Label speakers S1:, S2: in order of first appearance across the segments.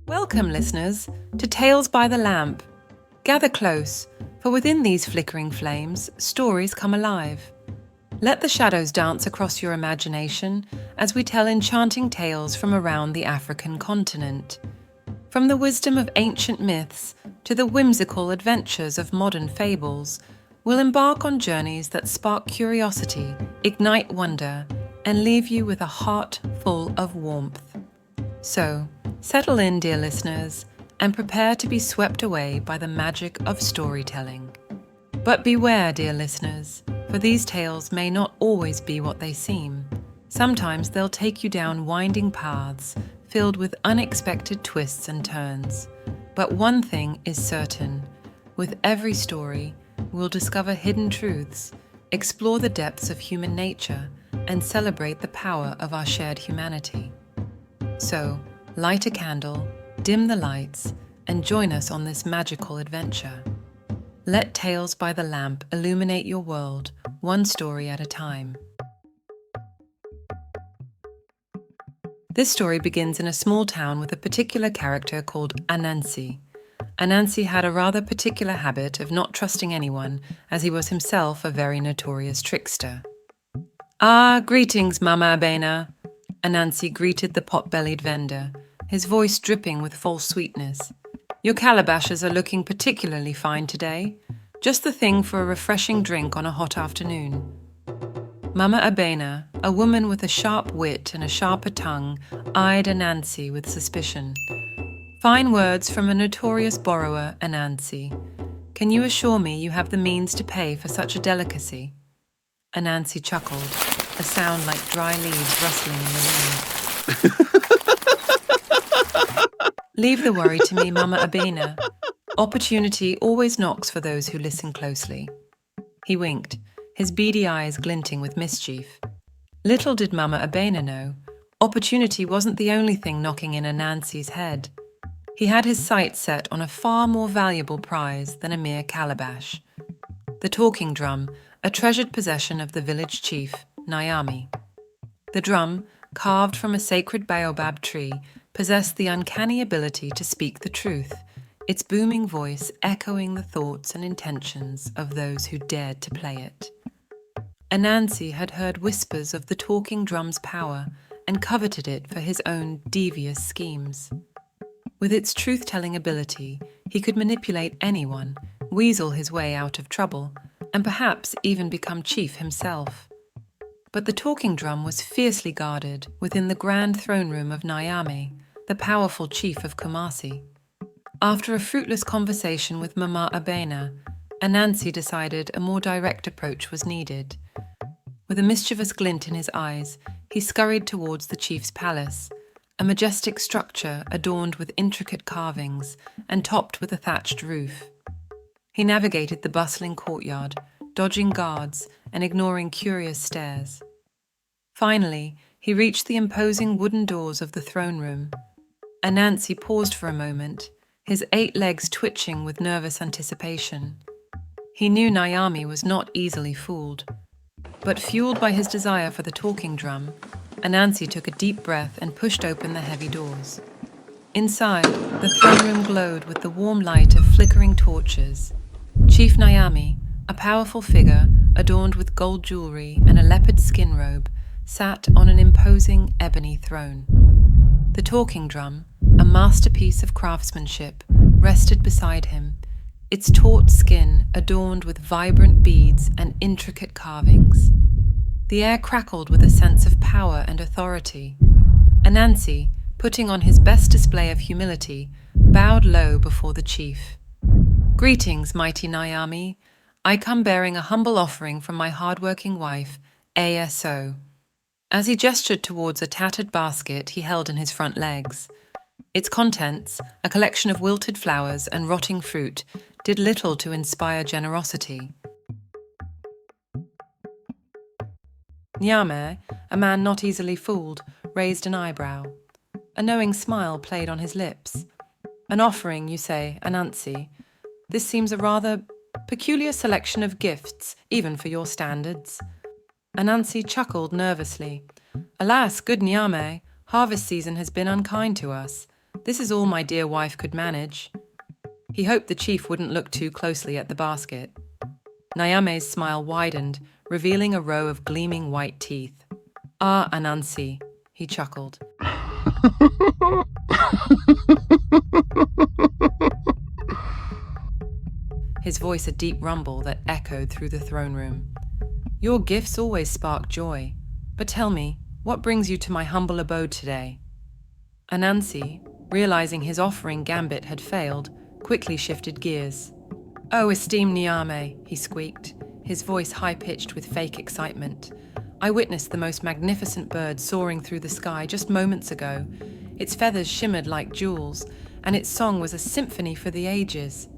S1: Welcome, listeners, to Tales by the Lamp. Gather close, for within these flickering flames, stories come alive. Let the shadows dance across your imagination as we tell enchanting tales from around the African continent. From the wisdom of ancient myths to the whimsical adventures of modern fables, we'll embark on journeys that spark curiosity, ignite wonder, and leave you with a heart full of warmth. So, settle in, dear listeners, and prepare to be swept away by the magic of storytelling. But beware, dear listeners, for these tales may not always be what they seem. Sometimes they'll take you down winding paths filled with unexpected twists and turns. But one thing is certain: with every story, we'll discover hidden truths, explore the depths of human nature, and celebrate the power of our shared humanity. So, light a candle, dim the lights, and join us on this magical adventure. Let Tales by the Lamp illuminate your world, one story at a time. This story begins in a small town with a particular character called Anansi. Anansi had a rather particular habit of not trusting anyone, as he was himself a very notorious trickster. "Ah, greetings, Mama Abena," Anansi greeted the pot-bellied vendor, his voice dripping with false sweetness. "Your calabashes are looking particularly fine today. Just the thing for a refreshing drink on a hot afternoon." Mama Abena, a woman with a sharp wit and a sharper tongue, eyed Anansi with suspicion. "Fine words from a notorious borrower, Anansi. Can you assure me you have the means to pay for such a delicacy?" Anansi chuckled, a sound like dry leaves rustling in the wind. "Leave the worry to me, Mama Abena. Opportunity always knocks for those who listen closely." He winked, his beady eyes glinting with mischief. Little did Mama Abena know, opportunity wasn't the only thing knocking in Anansi's head. He had his sights set on a far more valuable prize than a mere calabash. The talking drum, a treasured possession of the village chief, Nyami. The drum, carved from a sacred baobab tree, possessed the uncanny ability to speak the truth, its booming voice echoing the thoughts and intentions of those who dared to play it. Anansi had heard whispers of the talking drum's power and coveted it for his own devious schemes. With its truth-telling ability, he could manipulate anyone, weasel his way out of trouble, and perhaps even become chief himself. But the talking drum was fiercely guarded within the grand throne room of Nyame, the powerful chief of Kumasi. After a fruitless conversation with Mama Abena, Anansi decided a more direct approach was needed. With a mischievous glint in his eyes, he scurried towards the chief's palace, a majestic structure adorned with intricate carvings and topped with a thatched roof. He navigated the bustling courtyard, dodging guards and ignoring curious stares. Finally, he reached the imposing wooden doors of the throne room. Anansi paused for a moment, his 8 legs twitching with nervous anticipation. He knew Nyami was not easily fooled. But fueled by his desire for the talking drum, Anansi took a deep breath and pushed open the heavy doors. Inside, the throne room glowed with the warm light of flickering torches. Chief Nyami, a powerful figure adorned with gold jewelry and a leopard skin robe, sat on an imposing ebony throne. The talking drum, a masterpiece of craftsmanship, rested beside him, its taut skin adorned with vibrant beads and intricate carvings. The air crackled with a sense of power and authority. Anansi, putting on his best display of humility, bowed low before the chief. "Greetings, mighty Nyami. I come bearing a humble offering from my hard-working wife, ASO." As he gestured towards a tattered basket he held in his front legs. Its contents, a collection of wilted flowers and rotting fruit, did little to inspire generosity. Nyame, a man not easily fooled, raised an eyebrow. A knowing smile played on his lips. "An offering, you say, Anansi? This seems a rather peculiar selection of gifts, even for your standards." Anansi chuckled nervously. "Alas, good Nyame, Harvest season has been unkind to us. This is all my dear wife could manage." He hoped the chief wouldn't look too closely at the basket. Nyame's smile widened, revealing a row of gleaming white teeth. "Ah, Anansi," he chuckled. His voice a deep rumble that echoed through the throne room. "Your gifts always spark joy. But tell me, what brings you to my humble abode today?" Anansi, realizing his offering gambit had failed, quickly shifted gears. "Oh, esteemed Nyame," he squeaked, his voice high-pitched with fake excitement. "I witnessed the most magnificent bird soaring through the sky just moments ago. Its feathers shimmered like jewels, and its song was a symphony for the ages."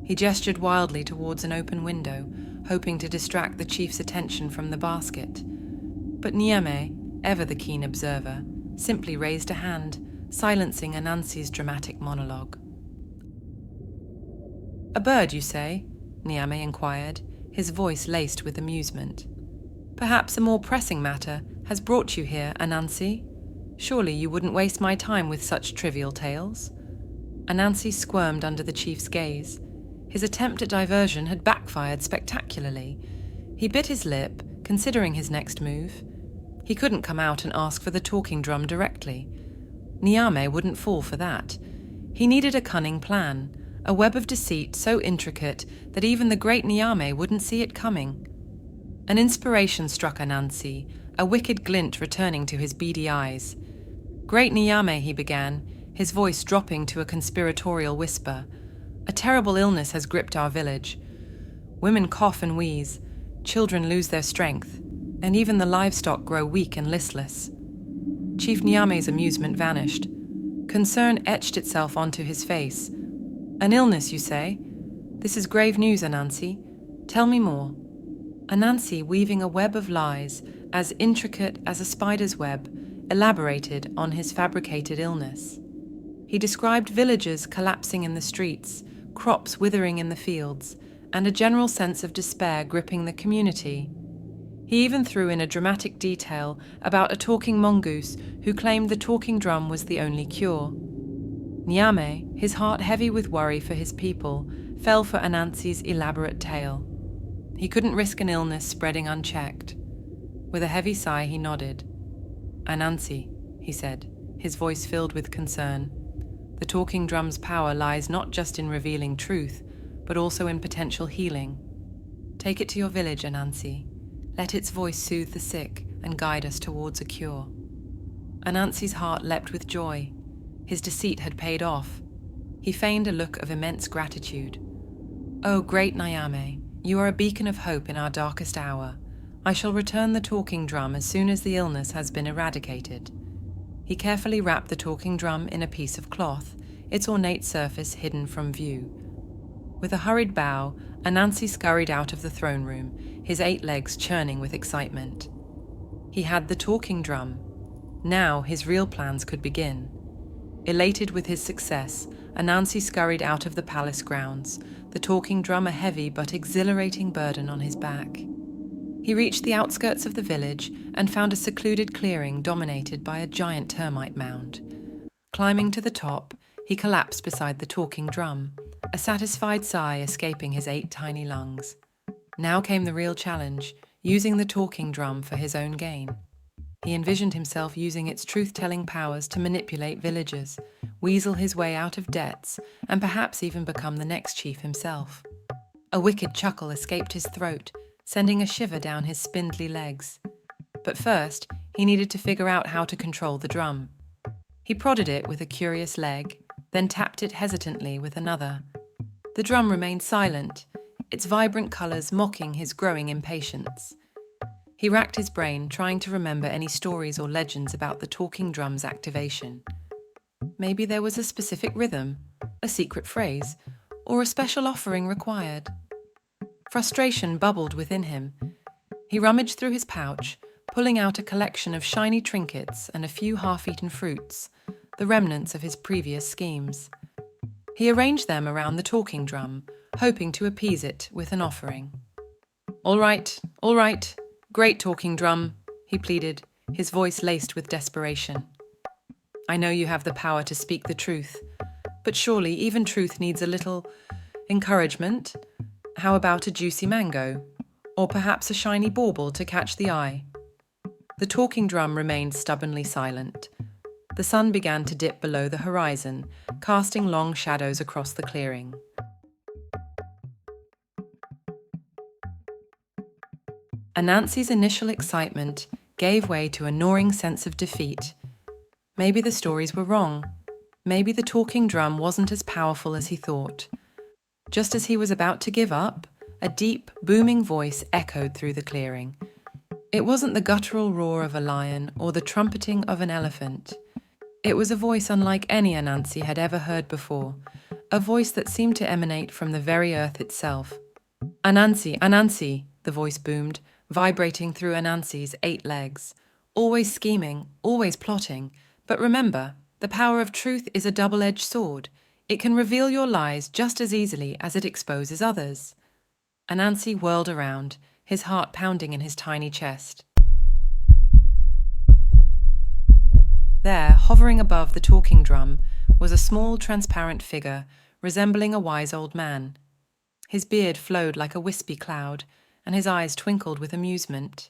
S1: He gestured wildly towards an open window, hoping to distract the chief's attention from the basket. But Nyame, ever the keen observer, simply raised a hand, silencing Anansi's dramatic monologue. "A bird, you say?" Nyame inquired, his voice laced with amusement. "Perhaps a more pressing matter has brought you here, Anansi? Surely you wouldn't waste my time with such trivial tales?" Anansi squirmed under the chief's gaze. His attempt at diversion had backfired spectacularly. He bit his lip, considering his next move. He couldn't come out and ask for the talking drum directly. Nyame wouldn't fall for that. He needed a cunning plan, a web of deceit so intricate that even the great Nyame wouldn't see it coming. An inspiration struck Anansi, a wicked glint returning to his beady eyes. "Great Nyame," he began, his voice dropping to a conspiratorial whisper. "A terrible illness has gripped our village. Women cough and wheeze, children lose their strength, and even the livestock grow weak and listless." Chief Nyame's amusement vanished. Concern etched itself onto his face. "An illness, you say? This is grave news, Anansi. Tell me more." Anansi, weaving a web of lies, as intricate as a spider's web, elaborated on his fabricated illness. He described villages collapsing in the streets, crops withering in the fields, and a general sense of despair gripping the community. He even threw in a dramatic detail about a talking mongoose who claimed the talking drum was the only cure. Nyame, his heart heavy with worry for his people, fell for Anansi's elaborate tale. He couldn't risk an illness spreading unchecked. With a heavy sigh, he nodded. "Anansi," he said, his voice filled with concern. "The talking drum's power lies not just in revealing truth, but also in potential healing. Take it to your village, Anansi. Let its voice soothe the sick and guide us towards a cure." Anansi's heart leapt with joy. His deceit had paid off. He feigned a look of immense gratitude. "Oh, great Nyame, you are a beacon of hope in our darkest hour. I shall return the talking drum as soon as the illness has been eradicated." He carefully wrapped the talking drum in a piece of cloth, its ornate surface hidden from view. With a hurried bow, Anansi scurried out of the throne room, his 8 legs churning with excitement. He had the talking drum. Now his real plans could begin. Elated with his success, Anansi scurried out of the palace grounds, the talking drum a heavy but exhilarating burden on his back. He reached the outskirts of the village and found a secluded clearing dominated by a giant termite mound. Climbing to the top, he collapsed beside the talking drum, a satisfied sigh escaping his 8 tiny lungs. Now came the real challenge, using the talking drum for his own gain. He envisioned himself using its truth-telling powers to manipulate villagers, weasel his way out of debts, and perhaps even become the next chief himself. A wicked chuckle escaped his throat, sending a shiver down his spindly legs. But first, he needed to figure out how to control the drum. He prodded it with a curious leg, then tapped it hesitantly with another. The drum remained silent, its vibrant colours mocking his growing impatience. He racked his brain, trying to remember any stories or legends about the talking drum's activation. Maybe there was a specific rhythm, a secret phrase, or a special offering required. Frustration bubbled within him. He rummaged through his pouch, pulling out a collection of shiny trinkets and a few half-eaten fruits, the remnants of his previous schemes. He arranged them around the talking drum, hoping to appease it with an offering. All right, great talking drum," he pleaded, his voice laced with desperation. I know you have the power to speak the truth, but surely even truth needs a little encouragement. How about a juicy mango? Or perhaps a shiny bauble to catch the eye? The talking drum remained stubbornly silent. The sun began to dip below the horizon, casting long shadows across the clearing. Anansi's initial excitement gave way to a gnawing sense of defeat. Maybe the stories were wrong. Maybe the talking drum wasn't as powerful as he thought. Just as he was about to give up, a deep, booming voice echoed through the clearing. It wasn't the guttural roar of a lion or the trumpeting of an elephant. It was a voice unlike any Anansi had ever heard before, a voice that seemed to emanate from the very earth itself. Anansi, Anansi, the voice boomed, vibrating through Anansi's 8 legs. Always scheming, always plotting. But remember, the power of truth is a double-edged sword. It can reveal your lies just as easily as it exposes others. Anansi whirled around, his heart pounding in his tiny chest. There, hovering above the talking drum, was a small, transparent figure resembling a wise old man. His beard flowed like a wispy cloud, and his eyes twinkled with amusement.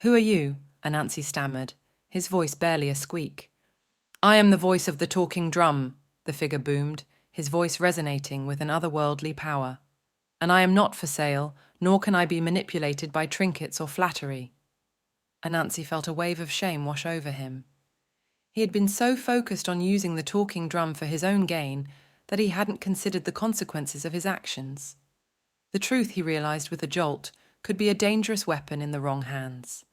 S1: "Who are you?" Anansi stammered, his voice barely a squeak. "I am the voice of the talking drum," the figure boomed, his voice resonating with an otherworldly power. "And I am not for sale, nor can I be manipulated by trinkets or flattery." Anansi felt a wave of shame wash over him. He had been so focused on using the talking drum for his own gain that he hadn't considered the consequences of his actions. The truth, he realized with a jolt, could be a dangerous weapon in the wrong hands.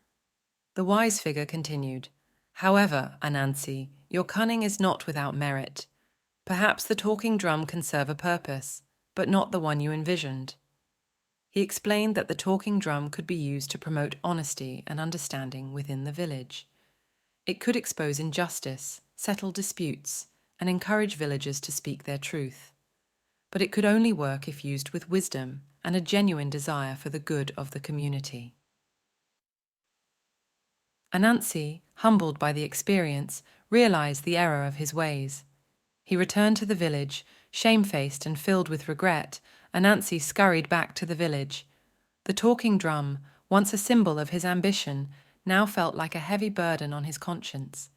S1: The wise figure continued, "However, Anansi, your cunning is not without merit. Perhaps the talking drum can serve a purpose, but not the one you envisioned." He explained that the talking drum could be used to promote honesty and understanding within the village. It could expose injustice, settle disputes, and encourage villagers to speak their truth. But it could only work if used with wisdom and a genuine desire for the good of the community. Anansi, humbled by the experience, realized the error of his ways. He returned to the village, shamefaced and filled with regret. Anansi scurried back to the village. The talking drum, once a symbol of his ambition, now felt like a heavy burden on his conscience.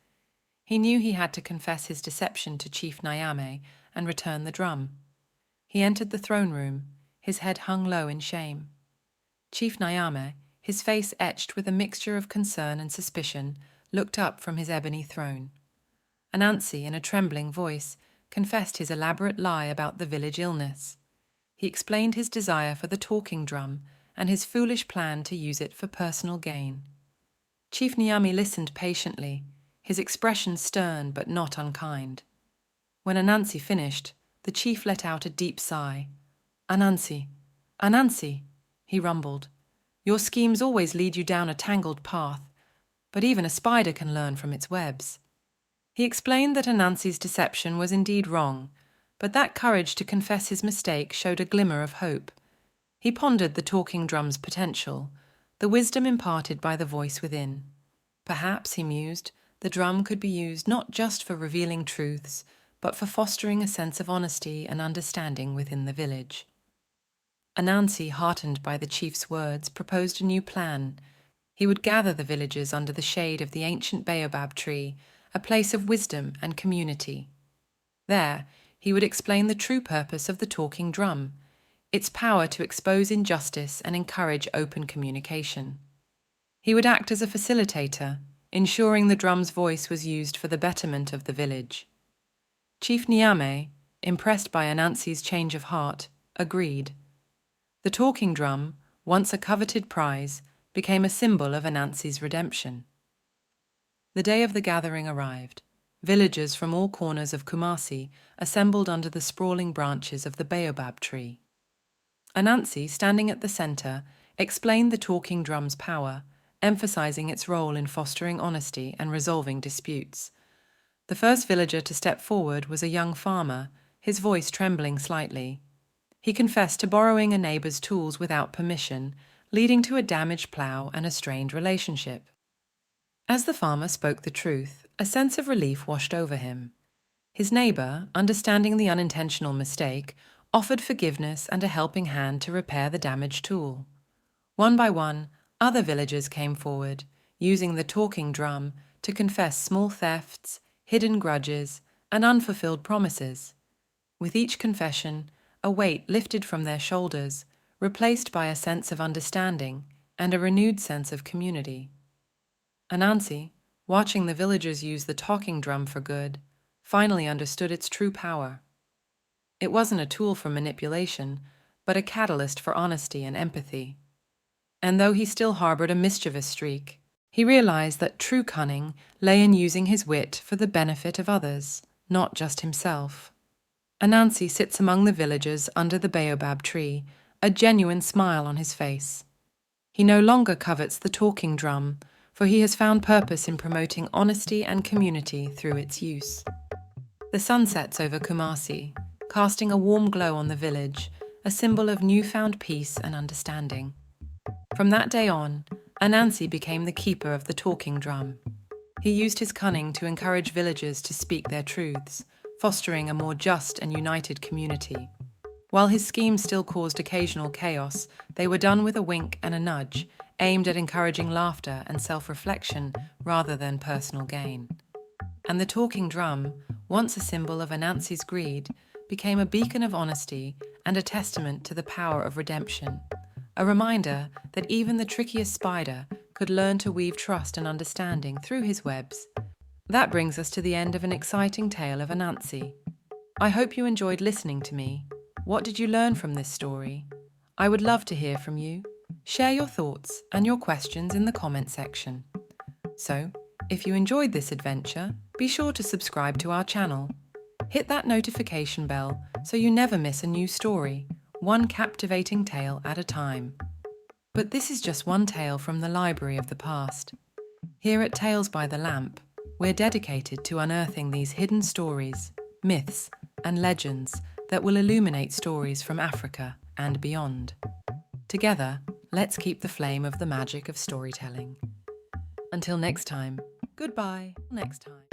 S1: He knew he had to confess his deception to Chief Nyame and return the drum. He entered the throne room, his head hung low in shame. Chief Nyame, his face etched with a mixture of concern and suspicion, looked up from his ebony throne. Anansi, in a trembling voice, confessed his elaborate lie about the village illness. He explained his desire for the talking drum and his foolish plan to use it for personal gain. Chief Nyame listened patiently, his expression stern but not unkind. When Anansi finished, the chief let out a deep sigh. "Anansi, Anansi," he rumbled. "Your schemes always lead you down a tangled path, but even a spider can learn from its webs." He explained that Anansi's deception was indeed wrong, but that courage to confess his mistake showed a glimmer of hope. He pondered the talking drum's potential, the wisdom imparted by the voice within. Perhaps, he mused, the drum could be used not just for revealing truths, but for fostering a sense of honesty and understanding within the village. Anansi, heartened by the chief's words, proposed a new plan. He would gather the villagers under the shade of the ancient baobab tree, a place of wisdom and community. There, he would explain the true purpose of the talking drum, its power to expose injustice and encourage open communication. He would act as a facilitator, ensuring the drum's voice was used for the betterment of the village. Chief Nyame, impressed by Anansi's change of heart, agreed. The talking drum, once a coveted prize, became a symbol of Anansi's redemption. The day of the gathering arrived. Villagers from all corners of Kumasi assembled under the sprawling branches of the baobab tree. Anansi, standing at the center, explained the talking drum's power, emphasizing its role in fostering honesty and resolving disputes. The first villager to step forward was a young farmer, his voice trembling slightly. He confessed to borrowing a neighbor's tools without permission, leading to a damaged plow and a strained relationship. As the farmer spoke the truth, a sense of relief washed over him. His neighbour, understanding the unintentional mistake, offered forgiveness and a helping hand to repair the damaged tool. One by one, other villagers came forward, using the talking drum to confess small thefts, hidden grudges, and unfulfilled promises. With each confession, a weight lifted from their shoulders, replaced by a sense of understanding and a renewed sense of community. Anansi, watching the villagers use the talking drum for good, finally understood its true power. It wasn't a tool for manipulation, but a catalyst for honesty and empathy. And though he still harbored a mischievous streak, he realized that true cunning lay in using his wit for the benefit of others, not just himself. Anansi sits among the villagers under the baobab tree, a genuine smile on his face. He no longer covets the talking drum, for he has found purpose in promoting honesty and community through its use. The sun sets over Kumasi, casting a warm glow on the village, a symbol of newfound peace and understanding. From that day on, Anansi became the keeper of the talking drum. He used his cunning to encourage villagers to speak their truths, fostering a more just and united community. While his schemes still caused occasional chaos, they were done with a wink and a nudge, aimed at encouraging laughter and self-reflection rather than personal gain. And the talking drum, once a symbol of Anansi's greed, became a beacon of honesty and a testament to the power of redemption, a reminder that even the trickiest spider could learn to weave trust and understanding through his webs. That brings us to the end of an exciting tale of Anansi. I hope you enjoyed listening to me. What did you learn from this story? I would love to hear from you. Share your thoughts and your questions in the comment section. So, if you enjoyed this adventure, be sure to subscribe to our channel. Hit that notification bell so you never miss a new story, one captivating tale at a time. But this is just one tale from the library of the past. Here at Tales by the Lamp, we're dedicated to unearthing these hidden stories, myths, and legends that will illuminate stories from Africa and beyond. Together, let's keep the flame of the magic of storytelling. Until next time, goodbye. Next time.